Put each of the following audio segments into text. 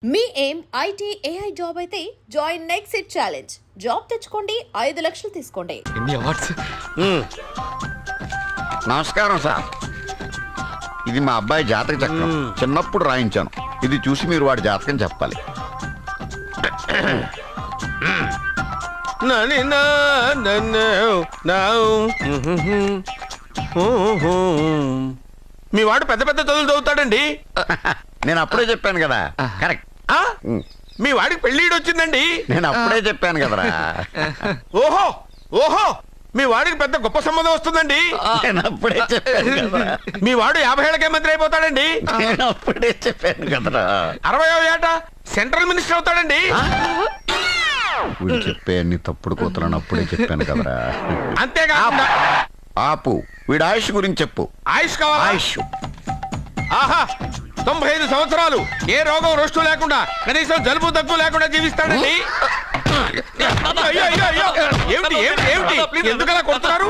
మీ ఏం IT AI job అయితే join next it challenge. Job తెచ్చుకోండి, 5 లక్షలు తీసుకోండి. ఎన్ని అవార్డ్స్. నమస్కారం సార్, ఇది మా అబ్బాయి జాతక చక్రం. చిన్నప్పుడు రాయించాను. ఇది చూసి మీరు వాడి జాతకం చెప్పాలి. మీ వాడు పెద్ద పెద్ద చదువులు చదువుతాడండి. నేను అప్పుడే చెప్పాను కదా. కరెక్ట్. మీ వాడికి పెళ్ళిడు వచ్చిందండి. నేను అప్పుడే చెప్పాను కదరా. ఓహో ఓహో, మీ వాడికి పెద్ద గొప్ప సంబంధం వస్తుందండి. నేను అప్పుడే చెప్పాను కదరా. మీ వాడు 50 ఏళ్ళకే మంత్రి అయిపోతాడండి. నేను అప్పుడే చెప్పాను కదరా. 60వ ఏట సెంట్రల్ మినిస్టర్ అవుతాడండి. వీడు చెప్పే అన్ని తప్పుడు కూతురని అప్పుడే చెప్పాను కదరా. అంతేకాకుండా ఆపు, వీడి ఆయుష్ గురించి చెప్పు. ఆయుష్ కావాలా? ఆయుష్ ఆహా, 95 సంవత్సరాలు ఏ రోగం రోస్టు లేకుండా, కనీసం జలుబు దగ్గు లేకుండా జీవిస్తాడండి. అయ్యో అయ్యో అయ్యో, ఏమిటి ఏమిటి ఏమిటి, ఎందుకలా కొడుతున్నారు?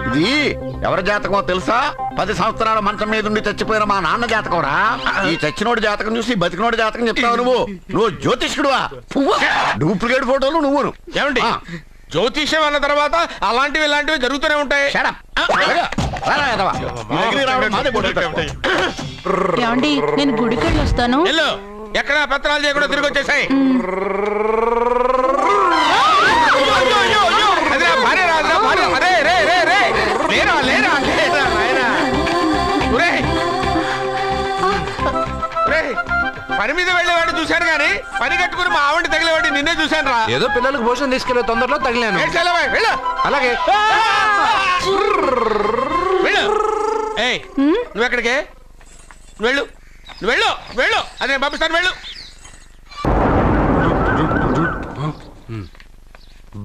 ఇది ఎవరి జాతకమో తెలుసా? 10 సంవత్సరాల మంచం మీద ఉండి చచ్చిపోయిన మా నాన్న జాతకం రా. ఈ చచ్చినోడి జాతకం చూసి బతికినోడి జాతకం చెప్తావు నువ్వు జ్యోతిష్కుడువా? డూప్లికేట్ ఫోటోలు నువ్వు. ఏమండి, జ్యోతిష్యం అన్న తర్వాత అలాంటివి ఇలాంటివి జరుగుతూనే ఉంటాయి. ఏమండి, నేను గుడికి వెళ్ళి వస్తాను. వెళ్ళు, ఎక్కడ పత్రాలు చేయకుండా తిరిగి వచ్చేసాయి. పని మీద వెళ్ళేవాడు చూశాను గాని, పని కట్టుకుని మా ఆవిడ తగిలేవాడి నిన్నే చూశాను రా. ఏదో పిల్లలకు భోజనం తీసుకెళ్లే తొందరలో తగిలాను. అలాగే నువ్వు ఎక్కడికే? వెళ్ళు వెళ్ళు వెళ్ళు, అదే పంపిస్తాను, వెళ్ళు.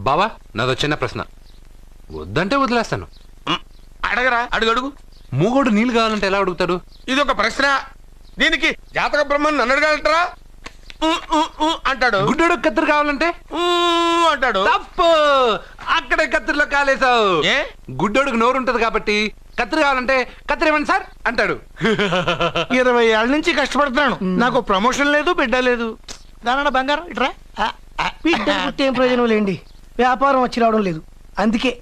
బావా, నాదో చిన్న ప్రశ్న. వద్దంటే వదిలేస్తాను. అడగరా, అడుగు అడుగు. మూగోడు నీళ్ళు కావాలంటే ఎలా అడుగుతాడు? ఇది ఒక ప్రశ్న. దీనికి జాతక బ్రహ్మను నన్ను అడగలటరా? అంటాడు. గుడ్డోడు కత్తిరి కావాలంటే అంటాడు. తప్పు, అక్కడే కత్తిరిలో కాలేసావు. ఏ? గుడ్డోడుకు నోరు ఉంటది కాబట్టి కత్తిరి కావాలంటే కత్తిరి ఇవ్వండి సార్ అంటాడు. 20 ఏళ్ళ నుంచి కష్టపడుతున్నాను, నాకు ప్రమోషన్ లేదు, బిడ్డ లేదు. దానన్న బంగారం ఇట్రా. బిడ్డ పుట్టి ఏం ప్రయోజనం లేండి, వ్యాపారం వచ్చి రావడం లేదు. అందుకే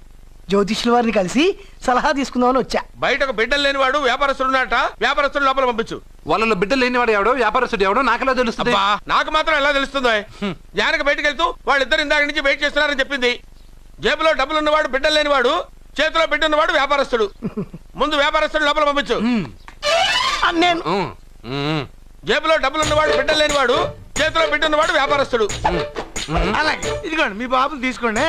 జ్యోతిష్యుల వారిని కలిసి సలహా తీసుకుందామని వచ్చా. బయటకు బిడ్డలు లేనివాడు వ్యాపారస్తుడు ఉన్నట. వ్యాపారస్తుడు లోపల పంపించు. వాళ్ళలో బిడ్డలు లేనివాడు ఎవడో వ్యాపారస్తుడు ఎవడో నాకెలా తెలుస్తుంది? నాకు మాత్రం ఎలా తెలుస్తుందో? జానకి బయటకు వెళ్తూ వాళ్ళిద్దరు ఇందాక నుంచి వెయిట్ చేస్తున్నారని చెప్పింది. జేబులో డబ్బులు ఉన్నవాడు బిడ్డలు లేనివాడు, చేతిలో బిడ్డ ఉన్నవాడు వ్యాపారస్తుడు. ముందు వ్యాపారస్తుడు లోపల పంపించు. నేను జేబులో డబ్బులు ఉన్నవాడు బిడ్డలు లేనివాడు, చేతిలో బిడ్డ ఉన్నవాడు వ్యాపారస్తుడు. అలాగే, ఇదిగోండి మీ బాబుని తీసుకోండి.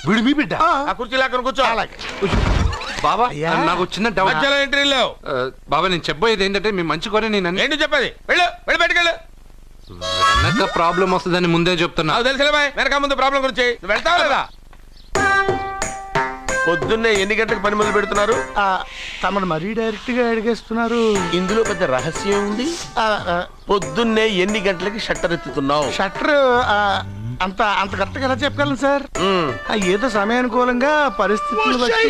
వీడు మీ బిడ్డ? ఆ కుర్చీ లాక్కని కూర్చో. బాబా, నాకు చిన్న డౌట్. మధ్యలో ఎంట్రీ లేవు. బాబా, నేను చెప్పబోయేది ఏంటంటే మీ మంచి కోరే నేను ఏంటి చెప్పేది? వెళ్ళు, వెళ్ళి బయటకెళ్ళు. వెనక ప్రాబ్లం వస్తుందని ముందే చెప్తున్నా. నాకు తెలుసులే బాయ్, వెనక ముందు ప్రాబ్లం గురించి. నువ్వు వెళ్తావా లేదా? పొద్దున్నే ఎన్ని గంటలకు పని మొదలు పెడుతున్నారు? తమను మరీ డైరెక్ట్ గా అడిగేస్తున్నారు. ఇందులో పెద్ద రహస్యం ఉంది. పొద్దున్నే ఎన్ని గంటలకి షట్టర్ ఎత్తుతున్నావు? షట్టర్ అంత అంత కరెక్ట్గా ఎలా చెప్పగలను సార్? ఏదో సమయానుకూలంగా పరిస్థితులు బట్టి.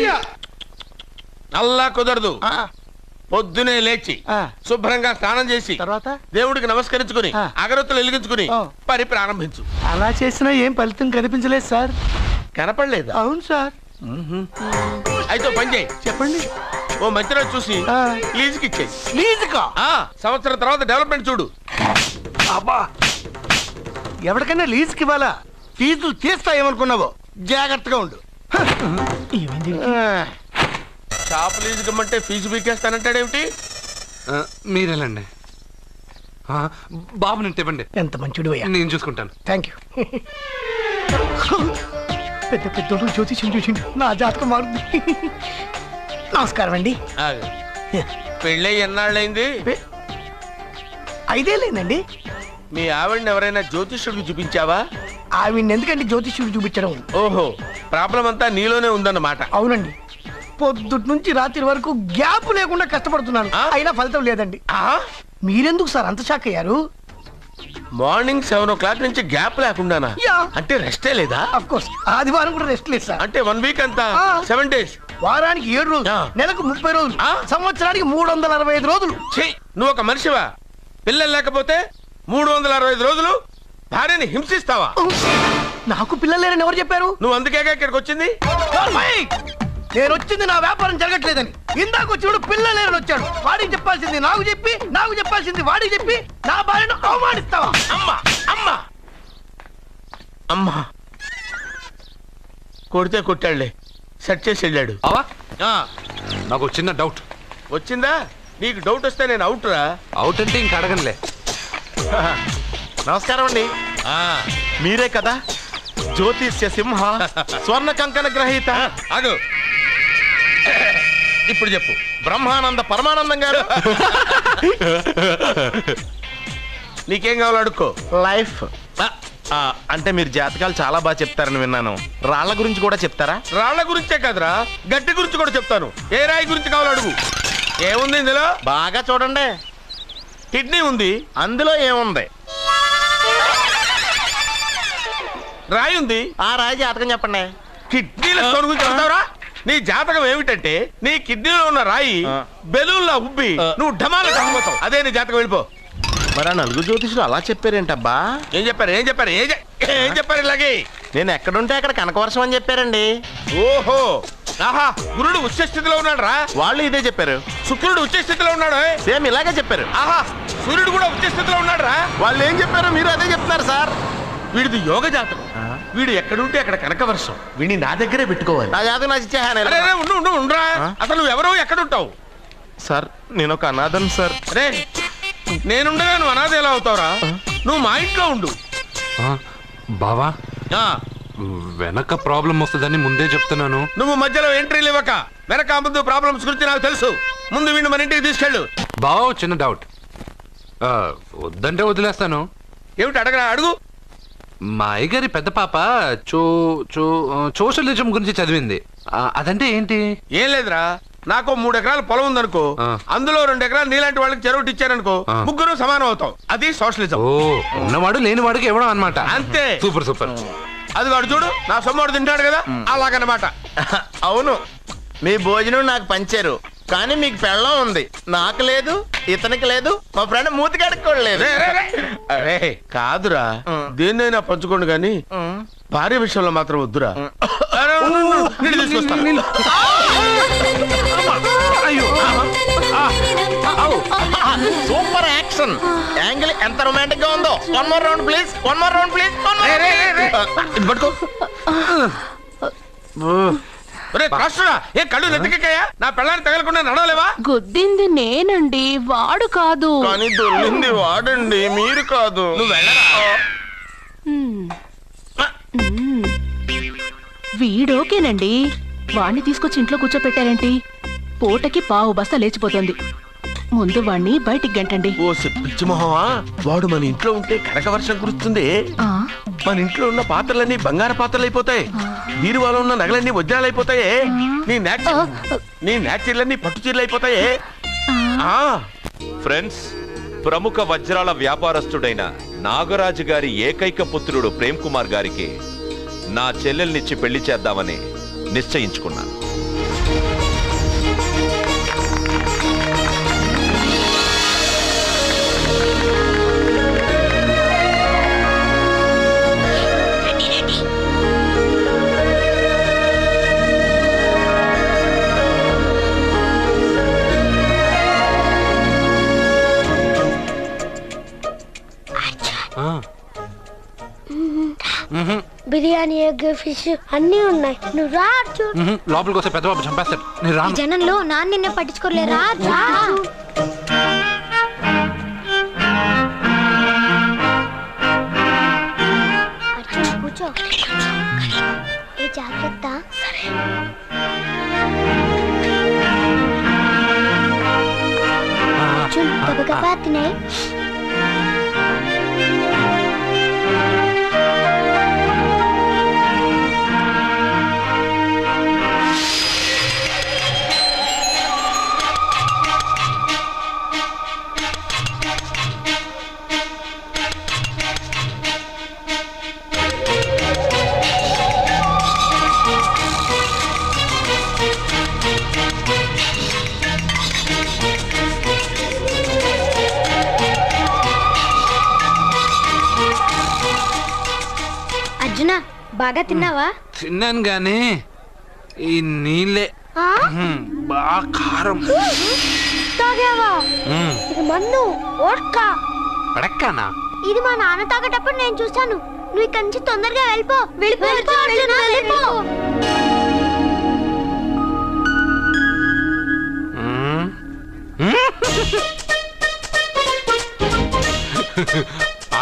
అల్లా కుదరదు. పొద్దునే లేచి శుభ్రంగా స్నానం చేసి తర్వాత దేవుడికి నమస్కరించుకుని అగరొత్తులు వెలిగించుకుని పని ప్రారంభించు. అలా చేసినా ఏం ఫలితం కనిపించలేదు సార్. కనపడలేదా? అవును సార్. అయితే పని చేయి. చెప్పండి. ఓ మంచి రోజు చూసి లీజుకి ఇచ్చేయి. లీజుకా? సంవత్సరం తర్వాత డెవలప్మెంట్ చూడు. అబ్బా, ఎవరికైనా లీజుకి ఇవ్వాలా? ఫీజులు తీస్తాయేమనుకున్నావో, జాగ్రత్తగా ఉండు. షాప్ లీజుకి ఇమ్మంటే ఫీజు పీకేస్తానంటాడేమిటి? మీరేలండి బాబు, నేను ఇవ్వండి. ఎంత మంచిడు అయ్యా. నేను చూసుకుంటాను. Thank you. పెద్ద పెద్దోడు జ్యోతిష్యం చూసిండు, నా జాతకం మారుంది. నమస్కారం అండి. పెళ్ళై ఎన్నాళ్ళైంది? 5 ఏళ్ళైందండి. మీ ఆవిడని ఎవరైనా జ్యోతిష్యుడికి చూపించావా? ఆవిడ ఎందుకండి జ్యోతిష్యుడు చూపించడం? ఓహో, ప్రాబ్లం అంతా నీలోనే ఉందన్నమాట. అవునండి, పొద్దుటి నుంచి రాత్రి వరకు గ్యాప్ లేకుండా కష్టపడుతున్నాను, అయినా ఫలితం లేదండి. మీరెందుకు సార్ అంత షాక్ అయ్యారు? మార్నింగ్ 7 o'clock నుంచి గ్యాప్ లేకుండానా? అంటే రెస్టే లేదా? ఆఫ్ కోర్స్, ఆదివారం కూడా రెస్ట్ లేదు సార్. అంటే 1 వీక్ అంతా 7 days వారానికి 7 రోజులు, ఆ. నెలకు 30 రోజులు, ఆ. సంవత్సరానికి 365 రోజులు. ఛీ, నువ్వు ఒక మనిషివా? పిల్లలు లేకపోతే 365 రోజులు భార్యని హింసిస్తావా? నాకు పిల్లలు లేరని ఎవరు చెప్పారు? నువ్వు అందుకేగా ఇక్కడికి వచ్చింది. నార్మల్! నేను వచ్చింది నా వ్యాపారం జరగట్లేదని. ఇందాక వచ్చినప్పుడు పిల్లలు లేరని వచ్చాడు. వాడికి చెప్పాల్సింది నాకు చెప్పి, నాకు చెప్పాల్సింది వాడికి చెప్పి నా భార్యను అవమానిస్తావా? అమ్మా అమ్మా అమ్మా కొడితే కొట్టాడులే, సెట్ చేసి వెళ్ళాడు. బావా ఆ, నాకు ఒక చిన్న డౌట్. వచ్చిందా? నీకు డౌట్ వస్తే నేను అవుట్ రా. అవుట్ అంటే ఇంక అడగనులే. నమస్కారం అండి. మీరే కదా జ్యోతిష్య సింహ స్వర్ణ కంకణ గ్రహీత? ఆగు, ఇప్పుడు చెప్పు. బ్రహ్మానంద పరమానందం గారు. నీకేం కావాలో అడుక్కో. లైఫ్ అంటే మీరు జాతకాలు చాలా బాగా చెప్తారని విన్నాను. రాళ్ల గురించి కూడా చెప్తారా? రాళ్ల గురించే కాదురా, గట్టి గురించి కూడా చెప్తాను. ఏ రాయి గురించి కావాలో అడుగు. ఏముంది ఇందులో? బాగా చూడండి. కిడ్నీ ఉంది. అందులో ఏముంది? రాయి ఉంది. ఆ రాయి జాతకం చెప్పండి. కిడ్నీల స్టోన్ గురించి చెప్తావురా? నీ జాతకం ఏమిటంటే నీ కిడ్నీలో ఉన్న రాయి బెలూన్లా ఉబ్బి నువ్వు ఢమాల చచ్చిపోతావు. అదే నీ జాతకం, వెళ్ళిపో. మరి ఆ నలుగురు జ్యోతిషులు అలా చెప్పారేంటబ్బా? ఏం చెప్పారు ఏం చెప్పారు ఏం చెప్పారు ఇలాగే? నేను ఎక్కడుంటే అక్కడ కనకవర్షం అని చెప్పారండి. ఓహో, ఆహా, గురుడు ఉచ్చ స్థితిలో ఉన్నాడు రా. వాళ్ళు ఇదే చెప్పారు. శుక్రుడు ఉచ్చ స్థితిలో ఉన్నాడు. సేమ్ ఇలాగే చెప్పారు. ఆహా, సూర్యుడు కూడా ఉచ్చ స్థితిలో ఉన్నాడు రా. వాళ్ళు ఏం చెప్పారో మీరు అదే చెప్తున్నారు సార్. వీడిది యోగ జాతకం. వీడు ఎక్కడుంటే అక్కడ కనకవర్షం. వీడిని నా దగ్గరే పెట్టుకోవాలి. నా జాతకం నాకు ఇచ్చేహాను. అరే రే, ఉండు ఉండరా. అసలు నువ్వెవరో ఎక్కడుంటావు? సార్ నేను ఒక అనాథను సార్. రే, నేనుండగా నువ్వు అనాథ ఎలా అవుతావురా? నువ్వు మా ఇంట్లో ఉండు. బావా ఆ, వెనక ప్రాబ్లం వస్తుందని ముందే చెప్తున్నాను. నువ్వు మధ్యలో ఎంట్రీలు ఇవ్వక. వెనక ముందు ప్రాబ్లమ్స్ గురించి నాకు తెలుసు. ముందు వీడిని మన ఇంటికి తీసుకెళ్ళు. బావా ఓ చిన్న డౌట్. వద్దంటే వదిలేస్తాను. ఏమిటి అడగరా? అడుగు. మా అయ్యగారి పెద్ద పాప సోషలిజం గురించి చదివింది. అదంటే ఏంటి? ఏం లేదురా, నాకు 3 ఎకరాల పొలం ఉందనుకో, అందులో 2 ఎకరాలు నీలాంటి వాళ్ళకి చెరువు ఇచ్చారనుకో, ముగ్గురు సమానం అవుతాం. అది సోషలిజం. ఓ, ఉన్నవాడు లేనివాడికి ఇవ్వడం అన్నమాట. అంతే. Super super. అది వాడు చూడు, నా సొమ్మడు తింటాడు కదా, అలాగనమాట. అవును, మీ భోజనం నాకు పంచారు, కానీ మీకు పెళ్ళం ఉంది, నాకు లేదు, ఇతనికి లేదు, మా ఫ్రెండ్ మూతి కడుక్కోలేదు. అరే కాదురా, దేన్నైనా పంచుకోండి కానీ భార్య విషయంలో మాత్రం వద్దురా. అరే, నీళ్ళు తీసుకొస్తాను. సూపర్ యాక్షన్ యాంగిల్ ఎంత రొమాంటిక్ గా ఉందో. One more round please, one more round please. ఇది పట్టుకో. ఒరే రాష్ట్రుడా, ఏ కళ్ళు నెత్తికెక్కాయా? నా పెళ్ళాన్ని తగలకుండా నడవలేవా? గుద్దింది నేనండి, వాడు కాదు. కానీ దొల్లింది వాడండి, మీరు కాదు. నువ్వు వెళ్ళరా. వీడోకేనండి, వాణ్ణి తీసుకొచ్చి ఇంట్లో కూర్చోపెట్టారేంటి? పూటకి పావు బస్తా లేచిపోతుంది. ముందు వాణ్ణి బయటికి గంటండి. ఓ పిచ్చి మొహమా, వాడు మన ఇంట్లో ఉంటే కనక వర్షం కురుస్తుంది. ఆ, మన ఇంట్లో ఉన్న పాత్రలన్నీ బంగారు పాత్రలు అయిపోతాయి. బీరువాలో ఉన్న నగలన్నీ వజ్రాలు అయిపోతాయి. నీ నాచీర్లన్నీ పట్టు చీరలు అయిపోతాయి. ఫ్రెండ్స్, ప్రముఖ వజ్రాల వ్యాపారస్తుడైన నాగరాజు గారి ఏకైక పుత్రుడు ప్రేమ్ కుమార్ గారికి నా చెల్లెల్నిచ్చి పెళ్లి చేద్దామని నిశ్చయించుకున్నాను. బిర్యానీ, ఎగ్, ఫిష్ అన్నీ ఉన్నాయి. నువ్వు రా చూడు. లోపలికి వస్తే పెద్ద బాబు చంపేస్తాడు. నేను ఈ రాను. జనంలో నాన్న నిన్నే పట్టించుకోలేరా? రా. అర్జున్, కూర్చో. ఏ జాగ్రత్త. అర్జున్, గబగబా తినేయ్. బాగా తిన్నావా? తిన్నాను గానీ ఈ నీళ్ళే ఆ? బాగా కారం. తాగావా? ఇది మన్ను ఓట్కా. పడక్కానా? ఇది మా నాన్న తాగేటప్పుడు నేను చూశాను. నువ్వు ఇక్కడి నుంచి తొందరగా వెళ్ళిపో. వెళ్ళిపో అర్జున, వెళ్ళిపో.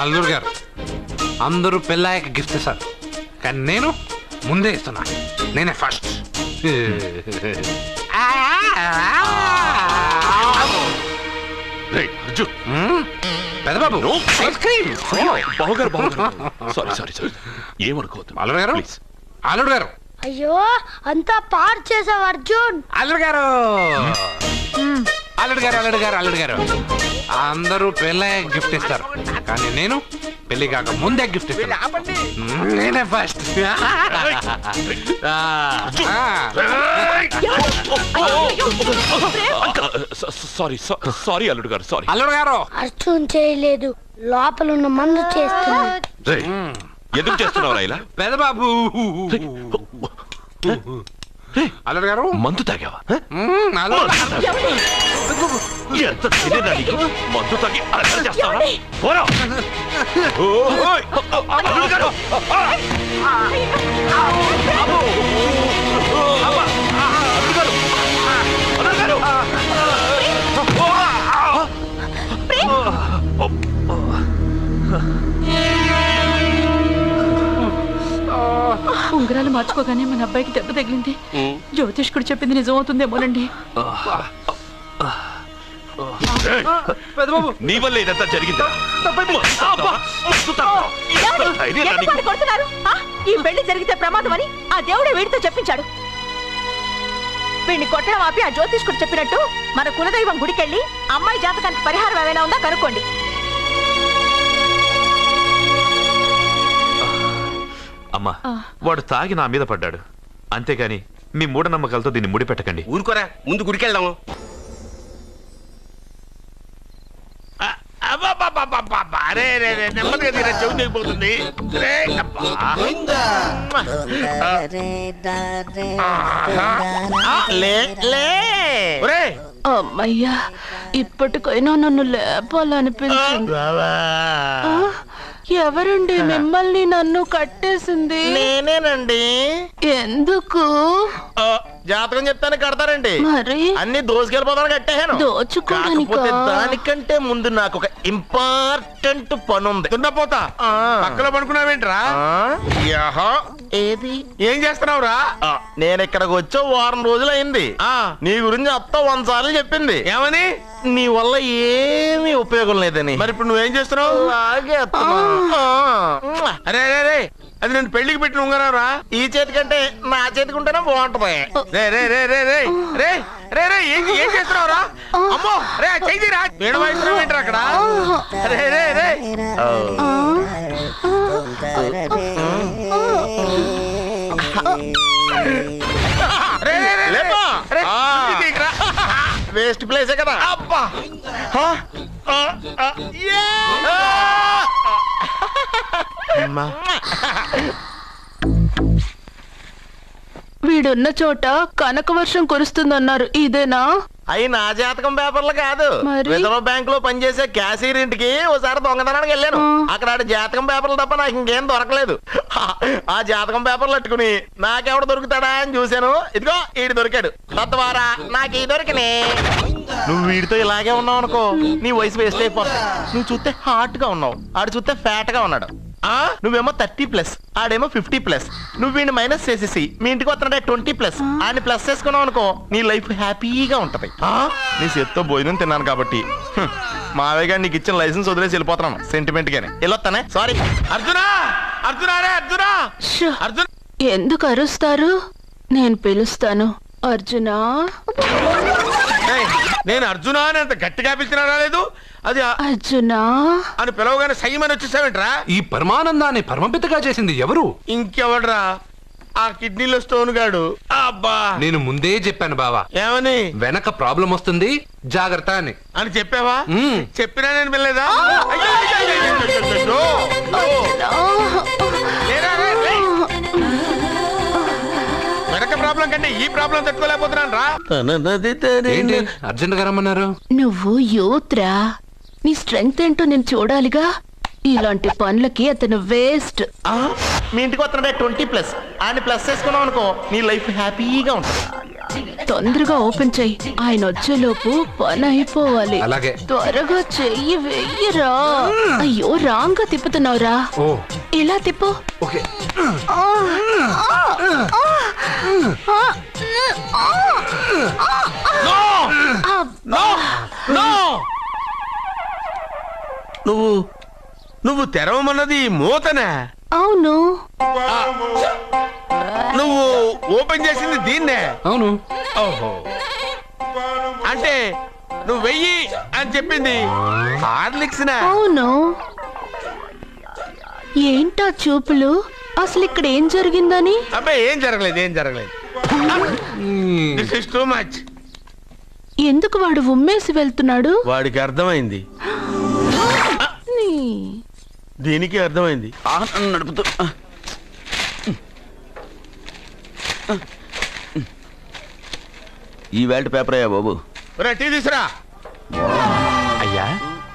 అల్లుడు గారు అందరూ పెళ్ళాయక గిఫ్ట్ ఇస్తారు, కానీ నేను ముందే ఇస్తున్నా. నేనే ఫస్ట్. పెద్దబాబు ఐస్ క్రీమ్. ఏమనుకోవద్దు అల్లుడు గారు, అల్లుడు గారు, అయ్యో అంతా పాడు చేసావు అర్జున్. అల్లుడు గారు, అల్లుడు గారు, అల్లుడు గారు, అల్లుడు గారు, అందరూ పెళ్ళయ్య గిఫ్ట్ ఇస్తారు, కానీ నేను పెళ్లి కాక ముందే గిఫ్ట్ ఇస్తాను. నేనే ఫస్ట్. సారీ అల్లుడు గారు, సారీ. అల్లుడు గారు, అర్జున్ చేయలేదు, లోపల ఉన్న మందు చేస్తున్నా. ఎందుకు చేస్తున్నావు ఇలా? పెద్దబాబు, అల్లుడు గారు, మందు తాగావా? అల్లుడు గారు. ఎంత తెలియదా నీకు? మందు తాగి అలసట చేస్తావా? పోరా! ఓయ్! అల్లుడు గారు! అబ్బో! అబ్బా! అల్లుడు గారు! అల్లుడు గారు! ఉంగరాలు మార్చుకోగానే మన అబ్బాయికి దెబ్బ తగిలింది. జ్యోతిష్కుడు చెప్పింది నిజమవుతుందేమోనండి. పెద్దబాబు, నీ వల్ల ఇదంతా జరిగిందా? ఈ పెళ్లి జరిగితే ప్రమాదం అని ఆ దేవుడే వీడితో చెప్పించాడు. వీడిని కొట్టడం ఆపి ఆ జ్యోతిష్కుడు చెప్పినట్టు మన కులదైవం గుడికెళ్ళి అమ్మాయి జాతకానికి పరిహారం ఏమైనా ఉందా కనుక్కోండి. అమ్మా, వాడు తాగి నా మీద పడ్డాడు, అంతేగాని మీ మూఢనమ్మకాలతో దీన్ని ముడిపెట్టకండి. ఊరుకోరా, ముందు గుడికెళ్దాము. నెమ్మదిగా తీరా, చెవి దిగిపోతుంది. అమ్మయ్యా, ఇప్పటికైనా నన్ను లేపాలనిపించింది. ఎవరండి మిమ్మల్ని నన్ను కట్టేసింది? నేనేనండి. ఎందుకు? జాతకం చెప్తాను కడతారండి. మరి అన్ని దోసుకెళ్ళిపోతాను కట్టేహాను. దోచుకోవడానికా? కాకపోతే దానికంటే ముందు నాకు ఒక ఇంపార్టెంట్ పని ఉంది. దున్నపోతా పక్కలో పడుకున్నావేంట్రా? ఏది? ఏం చేస్తున్నావురా? నేను ఇక్కడికి వచ్చే వారం రోజులు అయింది. నీ గురించి అత్త 100 సార్లు చెప్పింది. ఏమని? నీ వల్ల ఏమీ ఉపయోగం లేదని. మరి ఇప్పుడు నువ్వేం చేస్తున్నావు? అలాగే అరే అరే రే, అది నేను పెళ్లికి పెట్టిన ఉంగరారా? ఈ చేతి కంటే నా చేతికి ఉంటేనే బాగుంటది. రే రే రే రే రే రే రే రే ఏం చేస్తున్నావురా? అమ్మో రే, చేయిరా. వేణు వాయిస్తున్నావు ఏంట్రా అక్కడ? రే రే రే వేస్ట్ ప్లేసే కదా. అబ్బా! వీడున్న చోట కనక వర్షం కురుస్తుందన్నారు, ఇదేనా? అయి నా జాతకం పేపర్లు కాదు. మరి? రిజర్వ్ బ్యాంక్ లో పనిచేసే క్యాషియర్ ఇంటికి ఓసారి దొంగతనానికి వెళ్ళాను. అక్కడ ఆడి జాతకం పేపర్లు తప్ప నాకు ఇంకేం దొరకలేదు. ఆ జాతకం పేపర్లు పట్టుకుని నాకెవడు దొరుకుతాడా అని చూశాను. ఇదిగో ఈడు దొరికాడు. తద్వారా నాకు ఈ దొరికినే. నువ్వు వీడితో ఇలాగే ఉన్నావు అనుకో, నీ వయసు వేస్ట్ అయిపోతుంది. నువ్వు చూస్తే హాట్ గా ఉన్నావు, ఆడు చూస్తే ఫ్యాట్ గా ఉన్నాడు. నువ్వేమో 30+, ఆడేమో 50+. నువ్వు వీడిని మైనస్ చేసేసి మీ ఇంటికి వస్తున్నాడే 20+, ఆడిని ప్లస్ చేసుకున్నావు అనుకో, నీ లైఫ్ హ్యాపీగా ఉంటది. నీ చేత్తో భోజనం తిన్నాను కాబట్టి మావయ్య గారు నీకు ఇచ్చిన లైసెన్స్ వదిలేసి వెళ్ళిపోతున్నాను సెంటిమెంట్ గానే. వెళ్ళొస్తానే. సారీ. అర్జునా, అర్జునా రే అర్జునా, షో! అర్జున్. ఎందుకు అరుస్తారు? నేను పిలుస్తాను. అర్జునా. నేను అర్జునా అని అంత గట్టిగా పిలిచినా రాలేదు. అది అర్జునా అని పిలవగానే సైమని వచ్చేసావేంట్రా? ఈ పరమానందాన్ని పరమపితగా చేసింది ఎవరు? ఇంకెవడ్రా? ఆ కిడ్నీలో స్టోన్ గాడు. అబ్బా, నేను ముందే చెప్పాను బావా, ఏమని? వెనక ప్రాబ్లం వస్తుంది, జాగ్రత్త అని. అని చెప్పావా? చెప్పినా నేను వెళ్ళలేదా? లేరా, రే, రే. ఎందుకంటే ఈ ప్రాబ్లం తట్టుకోలేకపోతున్నాను రా. ఏంటి అర్జెంట్ గా రమ్మన్నారు? నువ్వు యూత్రా, నీ స్ట్రెంగ్త్ ఏంటో నేను చూడాలిగా. ఇలాంటి పనులకి అతను వేస్ట్. మీ ఇంటికి వస్తున్నాడే 20+ ఆయన ప్లస్ చేసుకున్నావు అనుకో నీ లైఫ్ హ్యాపీగా ఉంటుంది. తొందరగా ఓపెన్ చెయ్యి, ఆయన వచ్చేలోపు పని అయిపోవాలి. అలాగే. త్వరగా చెయ్యి వెయ్యరా. అయ్యో రాంగ్ గా తిప్పుతున్నావురా. ఓ ఇలా తిప్పు. ఓకే. నువ్వు తెరవమన్నది మూతనే, అవును. నువ్వు ఓపెన్ చేసింది దీన్నే. అవును. ఓహో, అంటే నువ్వు వెయ్యి అని చెప్పింది హార్లిక్స్. అవును. ఏంటా చూపులు? అసలు ఇక్కడ ఏం జరిగిందని? అబ్బాయి ఏం జరగలేదు. This is too much. ఎందుకు వాడు ఉమ్మేసి వెళ్తున్నాడు? వాడికి అర్థమైంది, దీనికి అర్థమైంది. నడుపుతూ ఈ వేల్ట్ పేపర్ అయ్యా బాబు. టీ తీసురా. అయ్యా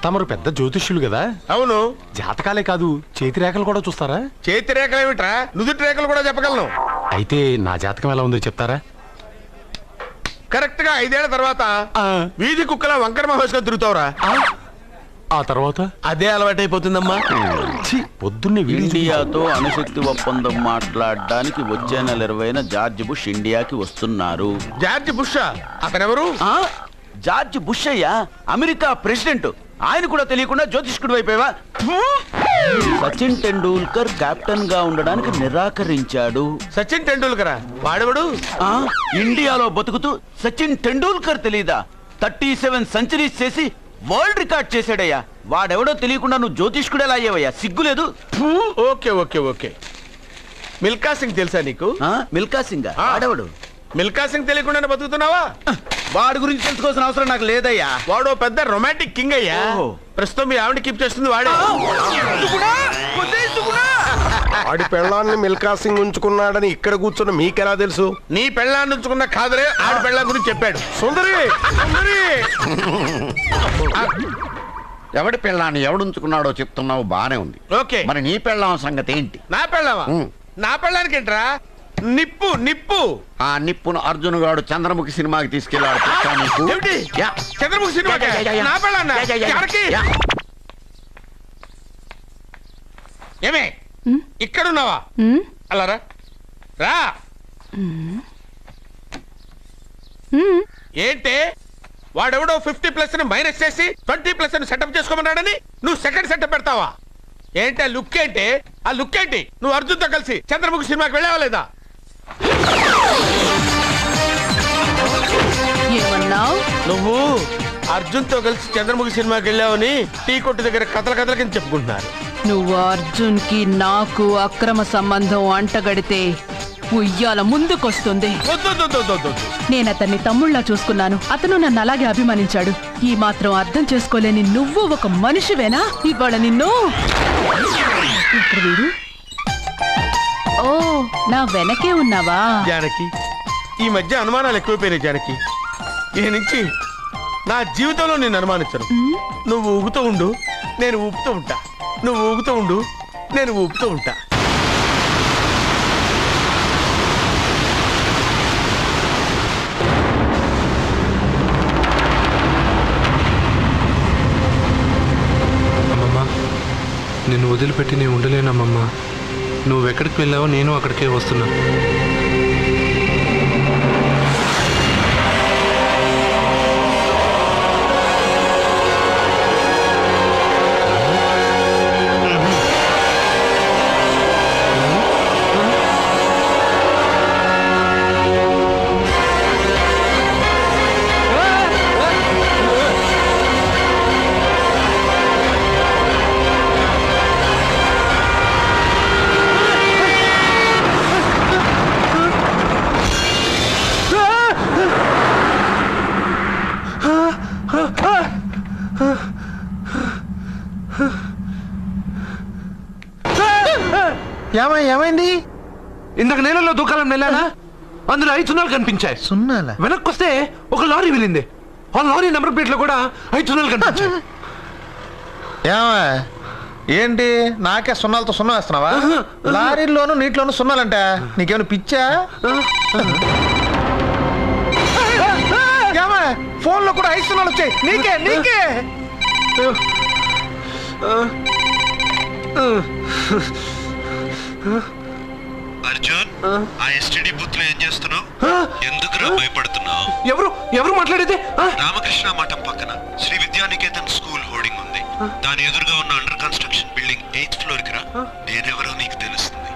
తమరు పెద్ద జ్యోతిష్యులు కదా, అవును. జాతకాలే కాదు చేతి రేఖలు కూడా చూస్తారా? చేతి రేఖలు ఏమిట్రా, నుదుటి రేఖలు కూడా చెప్పగలను. అయితే నా జాతకం ఎలా ఉందో చెప్తారా? కరెక్ట్ గా 5 ఏళ్ల తర్వాత వీధి కుక్కల వంకర మహేష్గా తిరుగుతావురా. ఆ తర్వాత అదే అలవాటైపోతుందమ్మా. ఛీ, పొద్దున్నే ఇండియాతో అణుశక్తి ఒప్పందం మాట్లాడడానికి వచ్చే నెల 20న జార్జ్ బుష్ ఇండియాకి వస్తున్నారు. జార్జ్ బుషా? అతనెవరు? జార్జ్ బుష్ అయ్యా, అమెరికా ప్రెసిడెంట్. ఆయన కూడా తెలియకుండా జ్యోతిష్కుడు అయిపోయావా? సచిన్ టెండూల్కర్ కెప్టెన్ గా ఉండడానికి నిరాకరించాడు. సచిన్ టెండూల్కరా? వాడెవడు? ఇండియాలో బతుకుతూ సచిన్ టెండూల్కర్ తెలీదా? 37 సెంచరీస్ చేసి వరల్డ్ రికార్డ్ చేశాడయ్యా. వాడెవడో తెలియకుండా నువ్వు జ్యోతిష్కుడు ఎలా అయ్యావయ్యా? సిగ్గులేదు. ఓకే. మిల్కా సింగ్ తెలుసా నీకు? మిల్కా సింగ్ వాడెవడు? మిల్కా సింగ్ తెలియకుండానే బతుకుతున్నావా? వాడి గురించి తెలుసుకోవాల్సిన అవసరం నాకు లేదయ్యా. వాడు పెద్ద రొమాంటిక్ కింగ్ అయ్యా. ప్రస్తుతం మీ ఆవిడ కీప్ చేస్తుంది వాడే. ఆడి పెళ్ళాన్ని మిల్కా సింగ్ ఉంచుకున్నాడని ఇక్కడ కూర్చున్న మీకెలా తెలుసు? నీ పెళ్ళాన్ని ఉంచుకున్న కాదులే, ఆడి పెళ్ళాం గురించి చెప్పాడు. సుందరి ఎవడి పెళ్ళాన్ని ఎవడుంచుకున్నాడో చెప్తున్నావు, బానే ఉంది. ఓకే, మరి నీ పెళ్ళాం సంగతి ఏంటి? నా పెళ్ళావా? నా పెళ్ళానికి ఏంట్రా? నిప్పు. ఆ నిప్పును అర్జున్ గాడు చంద్రముఖి సినిమాకి తీసుకెళ్ళాడు. తెలుసా నీకు? ఏమిటి? చంద్రముఖి సినిమా? నా పెళ్ళాన్నా? ఎవరికి? ఏమే ఇక్కడున్నావా? అలా రా. ఏంటి వాడెవడో 50+ మైనస్ చేసి 20+ సెటప్ చేసుకోమన్నాడని నువ్వు సెకండ్ సెటప్ పెడతావా? ఏంటి ఆ లుక్ ఏంటి? నువ్వు అర్జున్తో కలిసి చంద్రముఖి సినిమాకి వెళ్ళావా లేదా? ఏమన్నావు? నువ్వు అర్జున్తో కలిసి చంద్రముఖి సినిమాకి వెళ్ళావని టీ కొట్టు దగ్గర కథల కింద చెప్పుకుంటున్నారు. నువ్వు అర్జున్ కి నాకు అక్రమ సంబంధం అంటగడితే ఉయ్యాల ముందుకొస్తుంది. నేను అతన్ని తమ్ముళ్ళ చూసుకున్నాను. అతను నన్ను అలాగే అభిమానించాడు. ఈ మాత్రం అర్థం చేసుకోలేని నువ్వు ఒక మనిషివేనా? ఇవాళ నిన్ను ఇక్కడ వీడు. ఓ, నా వెనకే ఉన్నావా? జానకి, ఈ మధ్య అనుమానాలు ఎక్కువైపోయినాయి జానకి. ఈ నుంచి నా జీవితంలో నేను అనుమానించను. నువ్వు ఊగుతూ ఉండు, నేను ఊపుతూ ఉంటా. నువ్వు ఊగుతూ ఉండు, నేను ఊపుతూ ఉంటా. అమ్మమ్మ, నిన్ను వదిలిపెట్టి నేను ఉండలేనమ్మమ్మా. నువ్వెక్కడికి వెళ్ళావో నేను అక్కడికే వస్తున్నా. ఏమైంది? ఇందాక నేలలో దూకాలని వెళ్ళానా? అందులో 5 సున్నాలు కనిపించాయి. సున్నాలా? వెనక్కి వస్తే ఒక లారీ వెళ్ళింది. ఆ లారీ నెంబర్ ప్లేట్ లో కూడా 5 సున్నాలు కనిపించాయి. ఏమా ఏంటి నాకే సున్నాలతో సున్నా వేస్తున్నావా? లారీల్లోనూ నీటిలోనూ సున్నాలంట. నీకేమైనా పిచ్చా? ఏమా ఫోన్ లో కూడా 5 సున్నాలు వచ్చాయి. నీకే నీకే అర్జున్, ఆ ఎస్టీడీ బూత్ లో ఏం చేస్తున్నావు? ఎందుకురా భయపడుతున్నావు? ఎవరు మాట్లాడేది? రామకృష్ణ మఠం పక్కన శ్రీ విద్యానికేతన్ స్కూల్ హోర్డింగ్ ఉంది. దాని ఎదురుగా ఉన్న under construction building 8th floor కి రా. నేనెవరో నీకు తెలుస్తుంది.